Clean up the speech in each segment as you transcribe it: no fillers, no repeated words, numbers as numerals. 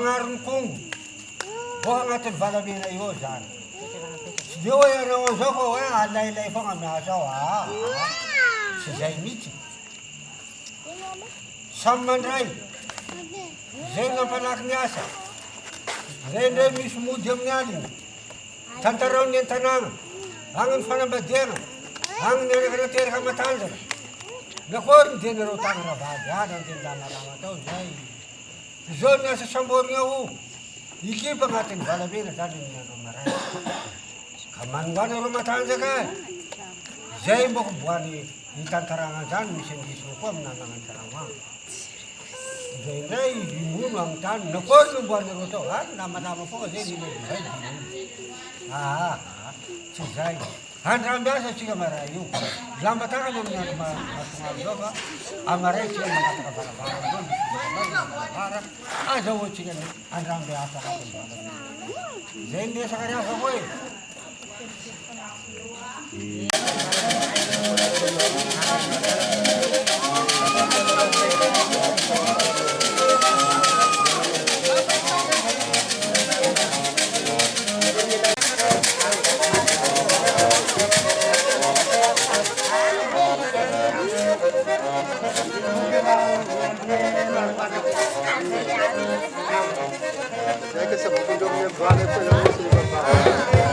pangaron kong buhang atin valamin na iyo dyan. Di ko yan ang uso ko, alay-lay pa nga may asawa. Si Zainiti. Saman ray. Zain ang panak niya sa. Zain ray mismo diyam niya din. Tantaraw niyan tanang. Angin panabadyan. Angin nirikaratir ka matansan. Nakorin din narutang rabad. Yan ang tindamarama to. Zain. Zon nga sa sambor nga ho. Iki pa nga ating valamin na dali niya rumaray. Kaman nga na rumatansa ka. Zain mo kung buwan ni itantarangan dyan. Misin gismo ko ang nanangan tarangan. Zain ray, himunang tan. Nakorin yung buwan ni Ruto. Nama-nama po kasi hindi mo Zain. Si Zain. Handram biasa siya marayu. Lambat ka naman nga masungaludo ka. Amaray siya makatakabarabara doon. Asawo siya handram biasa ka. Zain dia sa kanya sa ko eh. Saya ke sebab hidupnya balik pun masih berbahagia.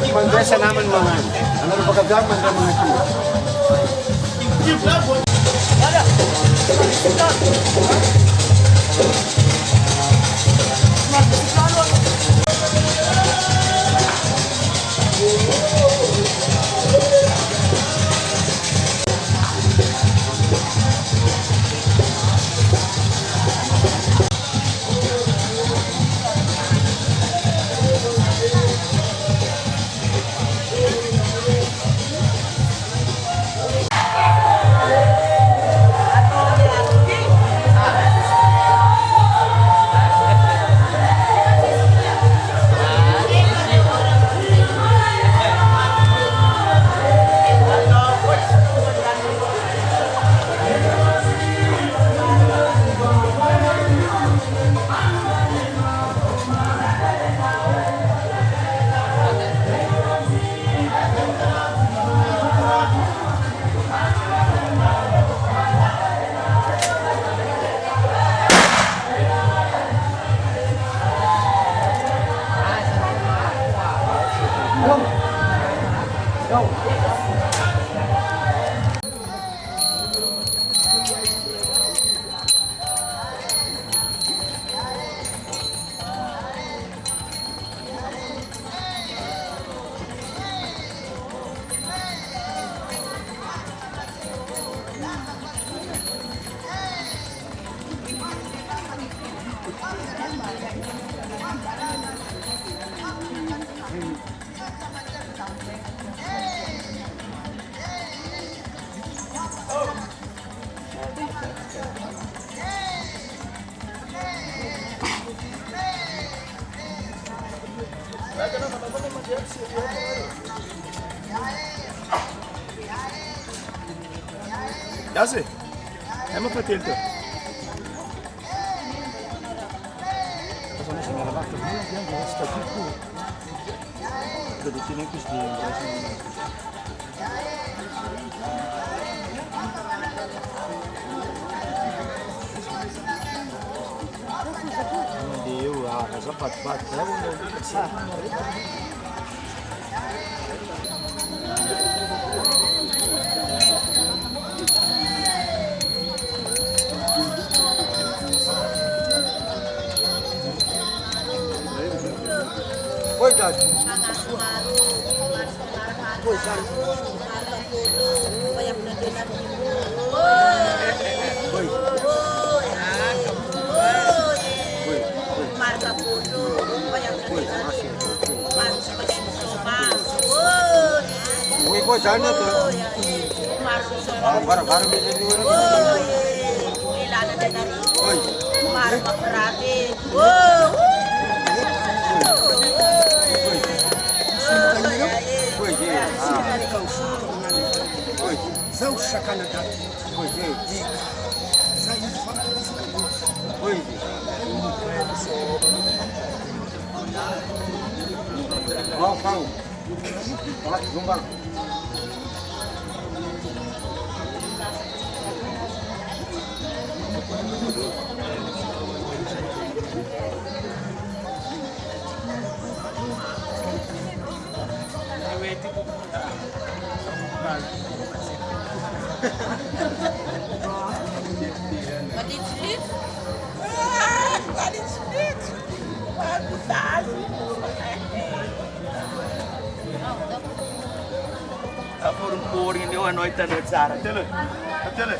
Di mandresa naman mga ano na pagkagaman ng mga siya. Yasse, hemma för till det. Då det är inte Ini noite no tsara. Atele.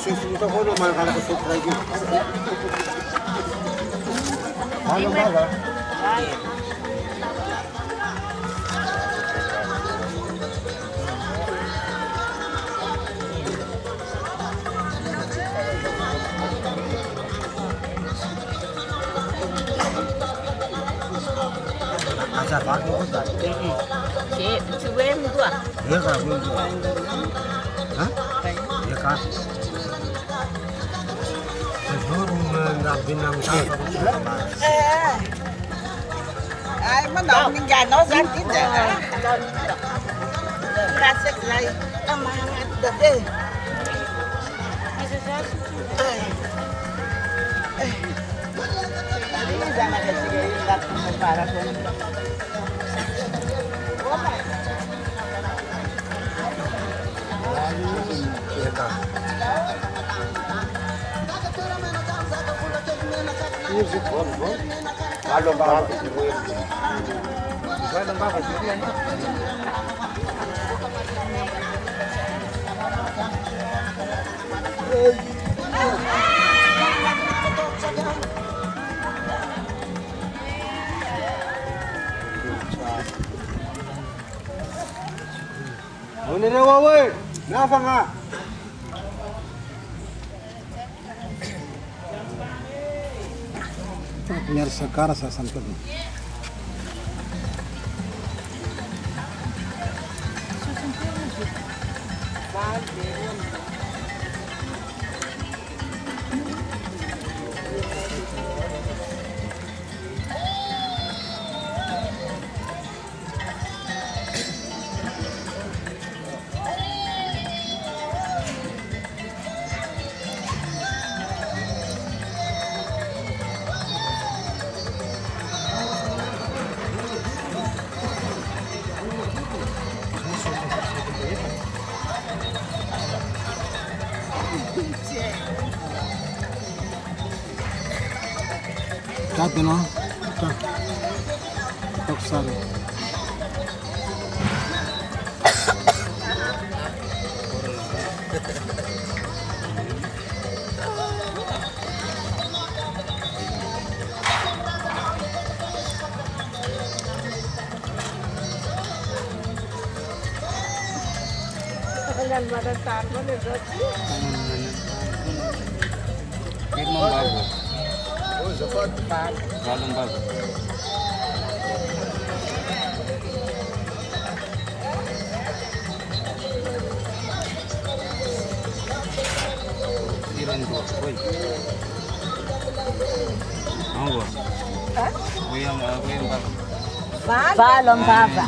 Susunod ako naman kala ko sa lagi. Ano ba? Asa pa ko ta. Suwe mo dua. Iya ka mo. Ha? Iya ka. Siguro na binang ta. Ai mà nó mình gà nó ra cái gì ra sẽ lại mà được đi Jangan ada tiga yang datang ke para Kalau bawa Ini na wawai, napa nga? Punya sekarang saya sampai. Satu no, tak satu. Dengan pada saat mana berarti? Memang bagus. Oh, cepat. Kalung bagus. Tiran dua, woi. Valo ang baba.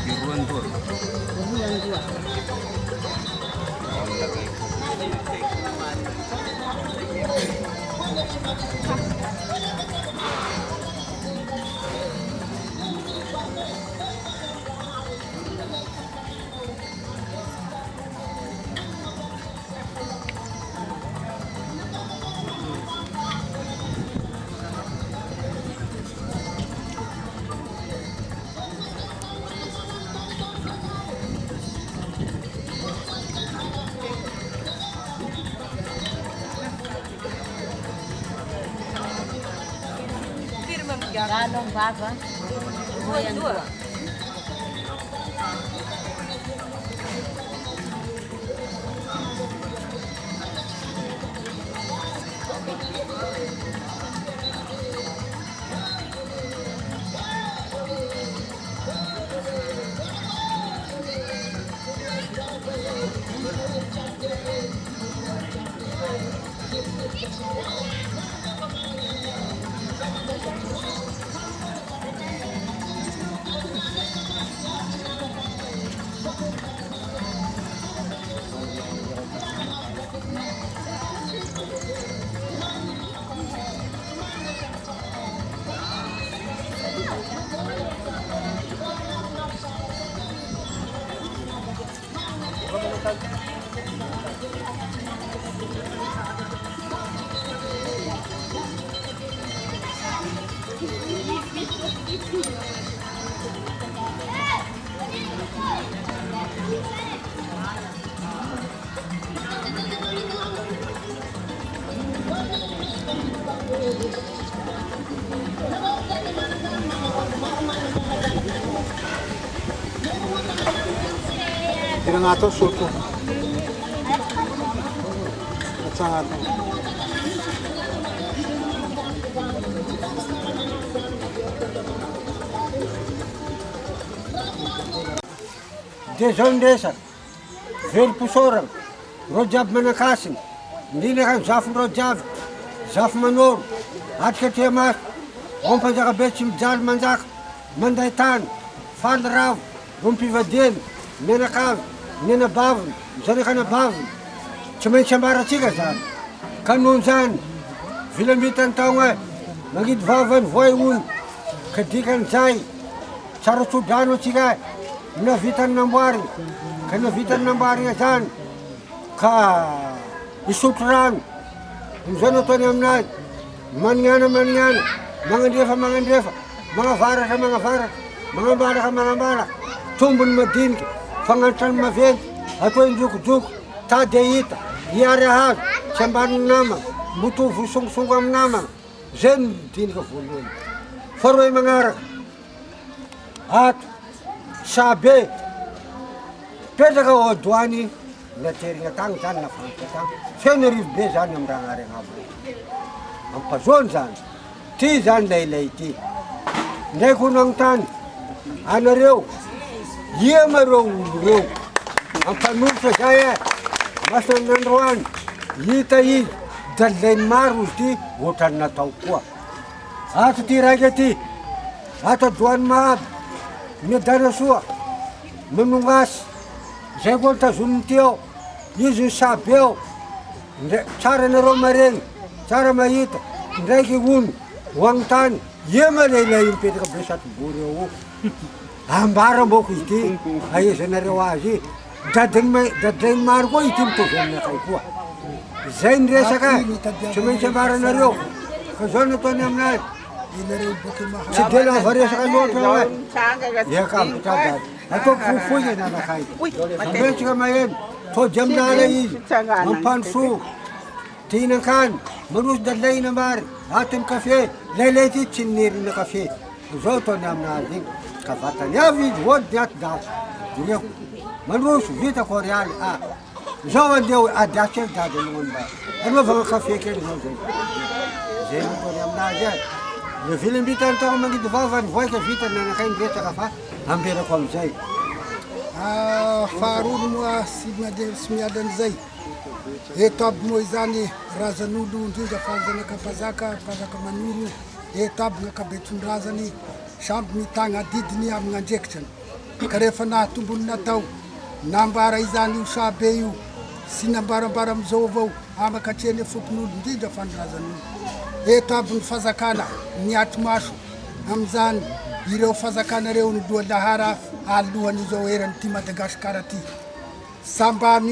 Galong baba. Dua. Kira nga ito, suto. At sa nga ito. Deson desa, veel pusorang, rojab manakasin, hindi na kang zaf rojab, zaf manor, at katiyamas, ompa jaka betsim jal manjak, mandaitan, fan rav, rumpi vadin, nena kav, nena bavn, zane kana bavn, cuman sambara ciga zan, kanun zan, filamitan taunga, magid vavan voyun, kedikan zai, cara sudano ciga, na vitan nambari, kana vitan nambari asan, ka isutran, zano to namnat, manyan, mga defa, mga varak, mga barak, tumbun madin, fangantan mavent, ato juk, ta deita, yarahan, samban nama, butuh sungam nama, zen din ka fulun. Forway mangarak, at sabi, pwede ka o duwani, na tiri tang na fangkatang, seneri bezan ng rangaring habro. Ang pason zan, ti zan laylay-ti. Hindi ko nang tan, ano rew, yema rew. Ang panun sa saya, masan nanruan, yita-yi, dalain marus ti, hutan na tau kuwa. At tiragati, at duwan mahab, medana sua, menungas, segol ta suntio, Yesus sabeo, cara nero mareng, cara mayita, ndaki gun, wangtan, yema lay impede ka besat buro. Ambara mo kiti, ay sa narewaji, dadeng margo itim to na kay kuwa. Zain resa ka, cuman sabara naryo, kasono to namnat. Si Dela varia sa kanyo trawa. Ya kam tada. Ato fufuya na nakay. Ambe chika mayen. To jamna lay. Mampansu. Tinakan. Manus dalay na mar. Atin kafe. Layleti chinir na kafe. Zoto namna ding. Kafatan. Ya vid wod dat dat. Diyo. Manus vita koreal a. Zawan dew adakche dadon ba. Ano ba kafe ke no zay. Zay ko namna ja. Le film bitan to mangi dvavan voy ka bitan na kain beta ka fa ambera kom zai Farun mo si maden smiadan zai. eto aby moa izany razan'olo indrindra fa zanakam-pazaka manoro eto aby gn'akabetson-drazany samby mitagna adidiny amin'ny andraikitrany ka rehefa nahatombony natao nambara izany io sabe io sy nambarambara amizao avao amakatreny fokon'olo indrindra fanorazan'olo eto aby ny fazakana miatry maso amizany ireo fazakanareo ny loha lahara alohan'izao erany ty Madagasikara ty sambamy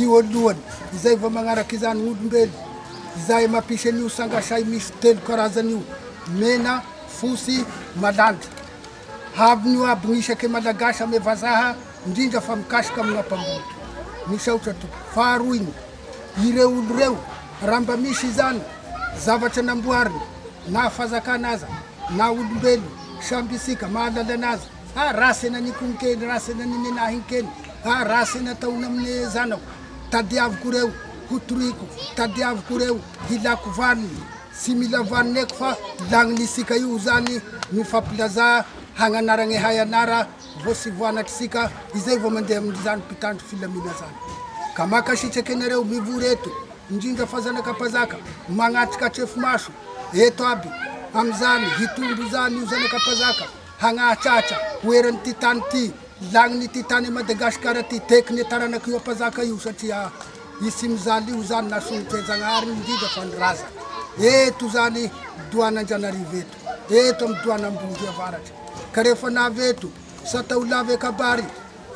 io alohany izay va magnaraky izany olombelo izay mampisy an'io sangasay misy telo karazan'io mena fosy malandy habin'io aby gn'isaky malagasy ame vazaha indrindra fa mikasika amin'ny ampamboly misaotra to faharoa igny ireo olo reo raha mba misy izany zavatra namboariny na fazakana aza na olombelo samby isika mahalala anazy rasy nanikonikeny rasy naninenahikeny rasy nataona amin'ny zanako tadiaviko reo hotoriko tadiaviko reo hilako vaniny sy mila vaniny eko fa lagninisika io zany mifampilaza hagnanaragny hay anara vo sy voanatrysika izay vo mandeha amin'izany mpitandro filamina zany ka makasitraky anareo mivory eto indrindra fa zanakam-pazaka magnatrika atrefo maso eto aby amizany hitombo zany io zanakam-pazaka hagnatratra hoerany ty tany ty lagniny ty tany Madagasikara ty tekiny taranaka io apazaka io satria isy mizaly io zany nasongotra Zagnahary indrindra fa niraza eto zany doan'Anjanarivo eto amy doan'Ambondry avaratra ka rehefa navy eto satao lavy akabary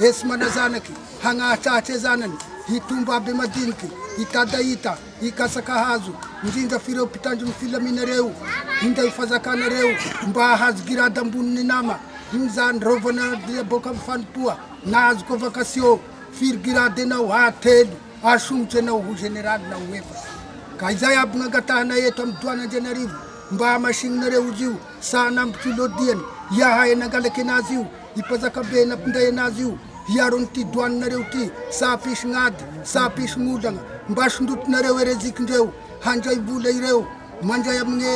esy manazanaky hagnatratra zanany hitombo aby madiniky hitadaita hikasaka hazo indrindra fireo mpitandro ny filaminareo inday fazakanareo mba hahazo girady amboniny nama zany rovana boka amy fanompoa nahazo convocation firy girady anao atelo asomotry anao ho generaly na ho efa ka izay aby gn'angatahana eto amy doan'Anjanarivo mba hamasigninareo izy io sahanambitsy lodiany iahay nangalaky anazy io ipazakabe nampinday anazy io hiarony ty doaninareo ty sapisy gnady sapisy gn'olagna mba sondrotinareo erezikindreo handray vola ireo mandray amin'ny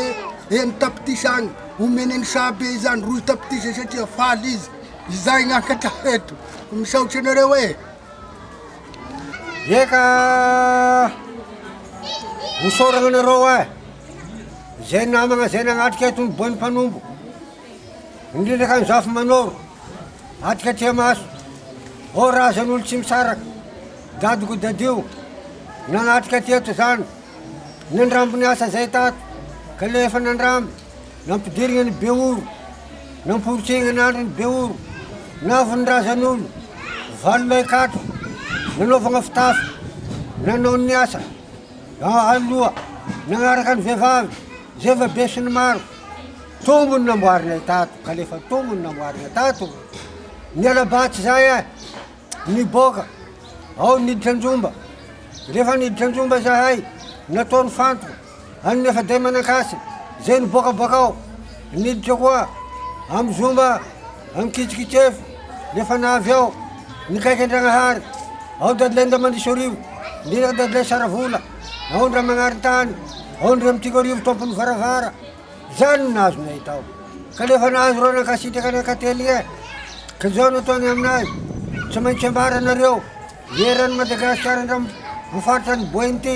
eny tapitisy agny omeneny sabe izany roy tapitisy satria faly izy izay gn'ankatra eto misaotry anareo eka hosoragnanareo zay namagna zay nagnatrika eto niboany mpanombo indrindra ka nizafy manoro atrika atria maso razan'olo tsy misaraky dadiko dadio nagnatrika teto zany nandrambo ny asa zay tato ka lefa nandrambo nampidirigna ny beoro namporotsegna n'andro ny beoro navy ny razan'olo valolay kato nanaovagna fitafy nanao ny asa aloha nagnaraka ny vehivavy zay va besiny maro tombony namboarinay tato ka lefa tombony namboarinay tato nialabatsy zay niboka ao niditra anjomba rehefa niditra anjomba zahay nataony fantoko any nefa day manakasy zay nibokaboka ao niditra koa amy zomba amy kitsikitsefy lefa navy ao nikaiky Andragnahary ao dadilay mandriso arivo ndreka dadilay saravola ao ndra magnaritany ao ndra mitiko arivo tompony varavara zany nazonay tao ka lefa nahazo ro nakasitraky anakately ka zao nataony aminazy tsy maintsy ambara anareo eran'ny Madagasikara ndra mifaritra ny boiny ty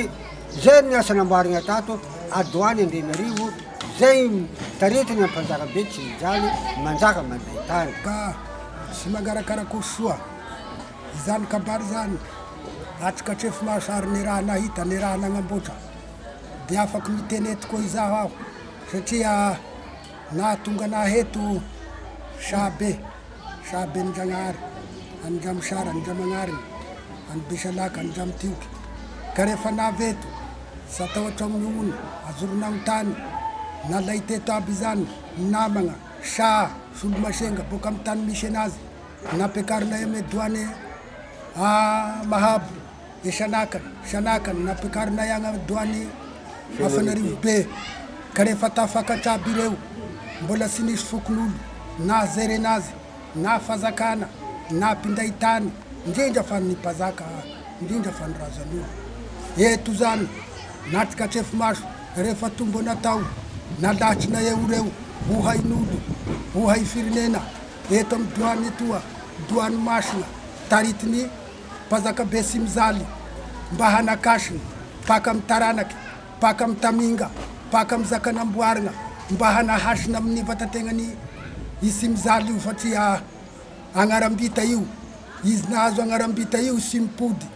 zay ny asa namboarigna tato adoany Andrainarivo zay taretiny ampanjaka be tsy mijaly manjaka manday tany ka sy mangarakarakô soa izany kabary zany atrika atrefo maso ary ny raha nahita ny raha nagnamboatra de afaky miteny eto koa izaho aho satria nahatonga naheto sabe ny Zagnahary Andramisara Andramagnariny Anbesalaka Andramitihoky ka rehefa navy eto sy atahotra amin'ny ono azoronagno tany nalay teto aby zany namagna solomasenga boka amy tany misy anazy nampiakarinay ame doany Mahabo Sanakany nampiakarinay agny amy doany Afanarivo be ka rehefa tafakatra aby ireo mbola sy nisy fokon'olo na zerenazy na fazakana na mpinday tany indrindra fa nipazaka indrindra fa nirazan'olo eto zany natrika atrefo maso rehefa tombo natao nalatrinay eo reo ho hain'olo ho hay firenena eto amy doany etoa doany masina taritiny mpazaka be sy mizaly mba hanakasiny paka amin'ny taranaky paka amin'ny taminga paka amin'ny zakanamboarina mba hanahasina amin'ny vatategnany izy mizaly io satria agnarambita io izy nahazo agnarambita io sy mipody.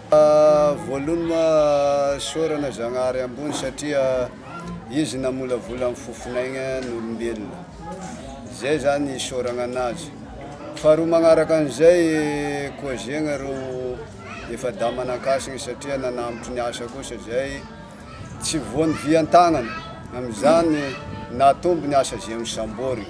Voalohany ma sorana Zagnahary ambony satria izy namolavola amin'ny fofonaigna n'olombelona, zay zany sorana anazy. Faharoa magnaraka an'izay koa zegny ro efa da manakasigny satria nanambotry ny asa kosa zay tsy voany vian-tagnana amin'izany natombo ny asa zay misambory.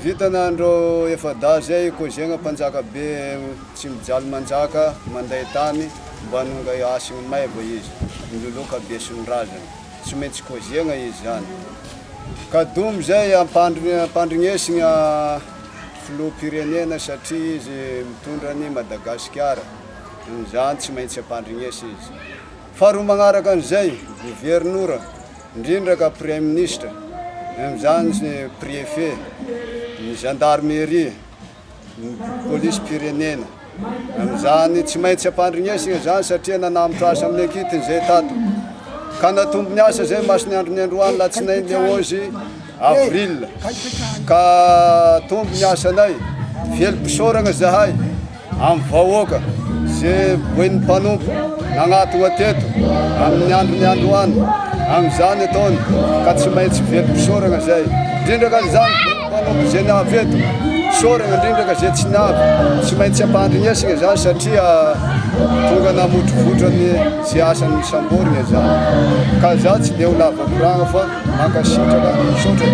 Vitan'andro efa da zay koa zegny mpanjaka be tsy mijaly manjaka manday tany mba hanonga asigny maiva izy, miloloka be sy ny razana, tsy maintsy koa zegny izy zany. Ka domo zay ampandrignesigna filoham-pirenena satria izy mitondra ny Madagasikara, zany tsy maintsy ampandrignesa izy. Faharoa magnaraka an'izay gouvernoura, indrindra ka premier ministre, amin'izany ny préfet, ny gendarmerie, ny polisy pirenena, amin'izany tsy maintsy ampandrignesa zany satria nanambotra asa amin'ny akitiny zay tato. Ka natombo ny asa zay masiny andro ny androany latsinainy le 11 avril, ka tombo ny asanay velom-pisoragna zahay amin'ny vahoaka zay voin'ny mpanompo nagnatogna teto amin'ny andro ny androany, amin'izany ataony ka tsy maintsy velom-pisoragna zay. Indrindra ka zany mpanompo zay niavy eto soragna, indrindra ka zay tsy niavy, tsy maintsy ampandrignesagna zany satria tonga namotrovotrany zay asany misamborigna zany. Ka za tsy de ho lava koragna fa mankasitraka misaotra.